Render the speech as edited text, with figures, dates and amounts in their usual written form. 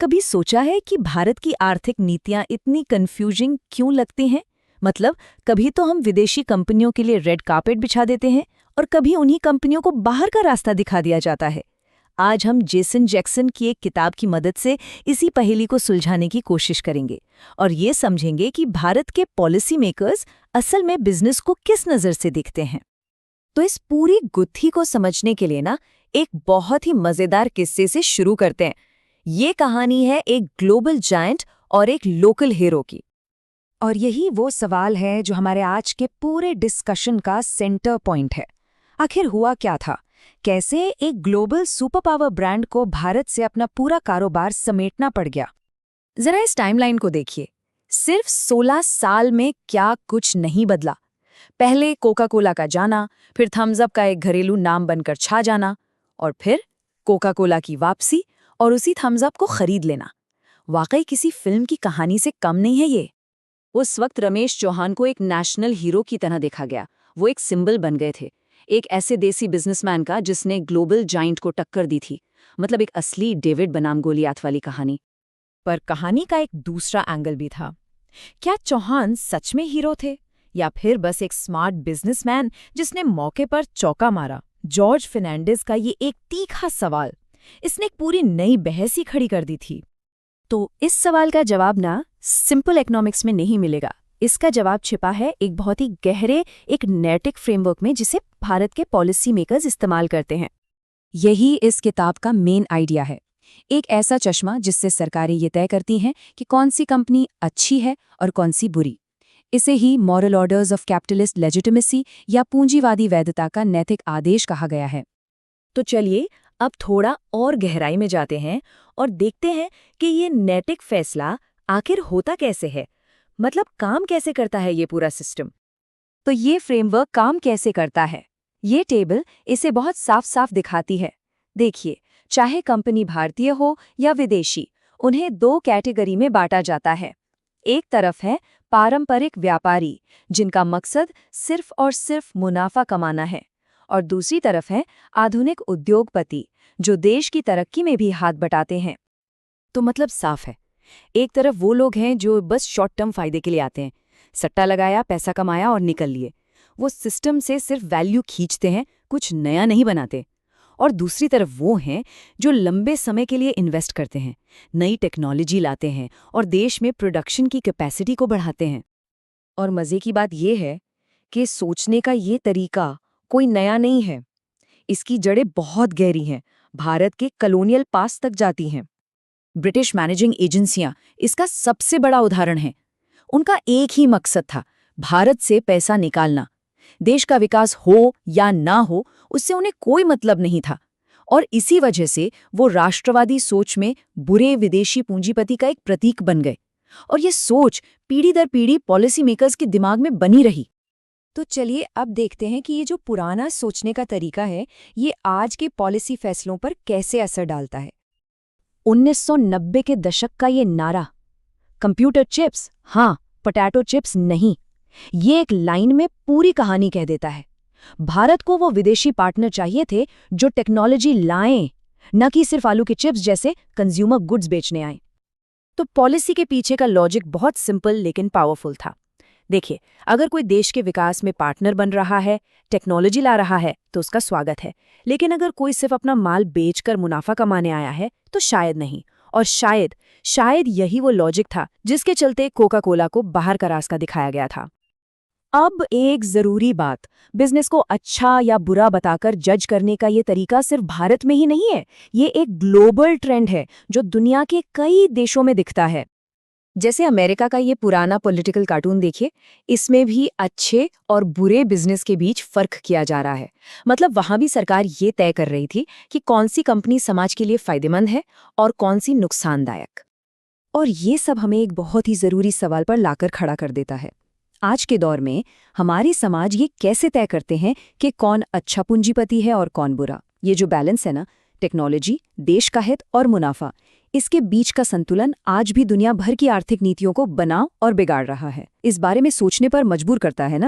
कभी सोचा है कि भारत की आर्थिक नीतियां इतनी कंफ्यूजिंग क्यों लगती हैं? मतलब कभी तो हम विदेशी कंपनियों के लिए रेड कार्पेट बिछा देते हैं और कभी उन्हीं कंपनियों को बाहर का रास्ता दिखा दिया जाता है। आज हम जेसन जैक्सन की एक किताब की मदद से इसी पहेली को सुलझाने की कोशिश करेंगे और ये समझेंगे कि भारत के पॉलिसी मेकर्स असल में बिजनेस को किस नज़र से देखते हैं। तो इस पूरी गुत्थी को समझने के लिए एक बहुत ही मजेदार किस्से से शुरू करते हैं। ये कहानी है एक ग्लोबल जायंट और एक लोकल हीरो की। और यही वो सवाल है जो हमारे आज के पूरे डिस्कशन का सेंटर पॉइंट है। आखिर हुआ क्या था? कैसे एक ग्लोबल सुपर पावर ब्रांड को भारत से अपना पूरा कारोबार समेटना पड़ गया? जरा इस टाइमलाइन को देखिए। सिर्फ 16 साल में क्या कुछ नहीं बदला। पहले कोका कोला का जाना, फिर थम्स अप का एक घरेलू नाम बनकर छा जाना, और फिर कोका कोला की वापसी और उसी थम्स अप को खरीद लेना। वाकई किसी फिल्म की कहानी से कम नहीं है ये। उस वक्त रमेश चौहान को एक नेशनल हीरो की तरह देखा गया। वो एक सिंबल बन गए थे, एक ऐसे देसी बिजनेसमैन का जिसने ग्लोबल जाइंट को टक्कर दी थी। मतलब एक असली डेविड बनाम गोलियात वाली कहानी। पर कहानी का एक दूसरा एंगल भी था। क्या चौहान सच में हीरो थे या फिर बस एक स्मार्ट बिजनेसमैन जिसने मौके पर चौका मारा? जॉर्ज फर्नांडिस का ये एक तीखा सवाल, इसने एक पूरी नई बहस ही खड़ी कर दी थी। तो इस सवाल का जवाब सिंपल इकोनॉमिक्स में नहीं मिलेगा। इसका जवाब छिपा है एक बहुत ही गहरे, एक नैतिक फ्रेमवर्क में जिसे भारत के पॉलिसी मेकर्स इस्तेमाल करते हैं। यही इस किताब का मेन आइडिया है। एक ऐसा चश्मा जिससे सरकारें ये तय करती हैं कि कौन सी कंपनी अच्छी है और कौन सी बुरी। इसे ही moral orders of capitalist legitimacy या पूंजीवादी वैधता का नैतिक आदेश कहा गया है। तो चलिए अब थोड़ा और गहराई में जाते हैं और देखते हैं कि ये नैतिक फैसला आखिर होता कैसे है। मतलब काम कैसे करता है ये पूरा सिस्टम। तो ये फ्रेमवर्क काम कैसे करता है, ये टेबल इसे बहुत साफ साफ दिखाती है। देखिए, चाहे कंपनी भारतीय हो या विदेशी, उन्हें 2 कैटेगरी में बांटा जाता है। एक तरफ है पारंपरिक व्यापारी, जिनका मकसद सिर्फ और सिर्फ मुनाफा कमाना है, और दूसरी तरफ है आधुनिक उद्योगपति, जो देश की तरक्की में भी हाथ बटाते हैं। तो मतलब साफ है, एक तरफ वो लोग हैं जो बस शॉर्ट टर्म फायदे के लिए आते हैं, सट्टा लगाया, पैसा कमाया और निकल लिए। वो सिस्टम से सिर्फ वैल्यू खींचते हैं, कुछ नया नहीं बनाते। और दूसरी तरफ वो हैं जो लंबे समय के लिए इन्वेस्ट करते हैं, नई टेक्नोलॉजी लाते हैं और देश में प्रोडक्शन की कैपेसिटी को बढ़ाते हैं। और मज़े की बात यह है कि सोचने का ये तरीका कोई नया नहीं है। इसकी जड़ें बहुत गहरी हैं, भारत के कॉलोनियल पास्ट तक जाती हैं। ब्रिटिश मैनेजिंग एजेंसियां इसका सबसे बड़ा उदाहरण है। उनका एक ही मकसद था, भारत से पैसा निकालना। देश का विकास हो या ना हो, उससे उन्हें कोई मतलब नहीं था। और इसी वजह से वो राष्ट्रवादी सोच में बुरे विदेशी पूंजीपति का एक प्रतीक बन गए। और ये सोच पीढ़ी दर पीढ़ी पॉलिसी मेकर्स के दिमाग में बनी रही। तो चलिए अब देखते हैं कि ये जो पुराना सोचने का तरीका है, ये आज के पॉलिसी फैसलों पर कैसे असर डालता है। 1990 के दशक का ये नारा, कंप्यूटर चिप्स हाँ, पोटैटो चिप्स नहीं, ये एक लाइन में पूरी कहानी कह देता है। भारत को वो विदेशी पार्टनर चाहिए थे जो टेक्नोलॉजी लाएं, न कि सिर्फ आलू के चिप्स जैसे कंज्यूमर गुड्स बेचने आए। तो पॉलिसी के पीछे का लॉजिक बहुत सिंपल लेकिन पावरफुल था। देखिए, अगर कोई देश के विकास में पार्टनर बन रहा है, टेक्नोलॉजी ला रहा है, तो उसका स्वागत है। लेकिन अगर कोई सिर्फ अपना माल बेचकर मुनाफा कमाने आया है, तो शायद नहीं। और शायद यही वो लॉजिक था जिसके चलते कोका कोला को बाहर का रास्ता दिखाया गया था। अब एक जरूरी बात, बिजनेस को अच्छा या बुरा बताकर जज करने का ये तरीका सिर्फ भारत में ही नहीं है, ये एक ग्लोबल ट्रेंड है जो दुनिया के कई देशों में दिखता है। जैसे अमेरिका का ये पुराना पॉलिटिकल कार्टून देखिए, इसमें भी अच्छे और बुरे बिजनेस के बीच फर्क किया जा रहा है। मतलब वहां भी सरकार ये तय कर रही थी कि कौन सी कंपनी समाज के लिए फायदेमंद है और कौन सी नुकसानदायक। और ये सब हमें एक बहुत ही जरूरी सवाल पर लाकर खड़ा कर देता है। आज के दौर में हमारी समाज ये कैसे तय करते हैं कि कौन अच्छा पूंजीपति है और कौन बुरा? ये जो बैलेंस है टेक्नोलॉजी, देश का हित और मुनाफा, इसके बीच का संतुलन आज भी दुनिया भर की आर्थिक नीतियों को बना और बिगाड़ रहा है। इस बारे में सोचने पर मजबूर करता है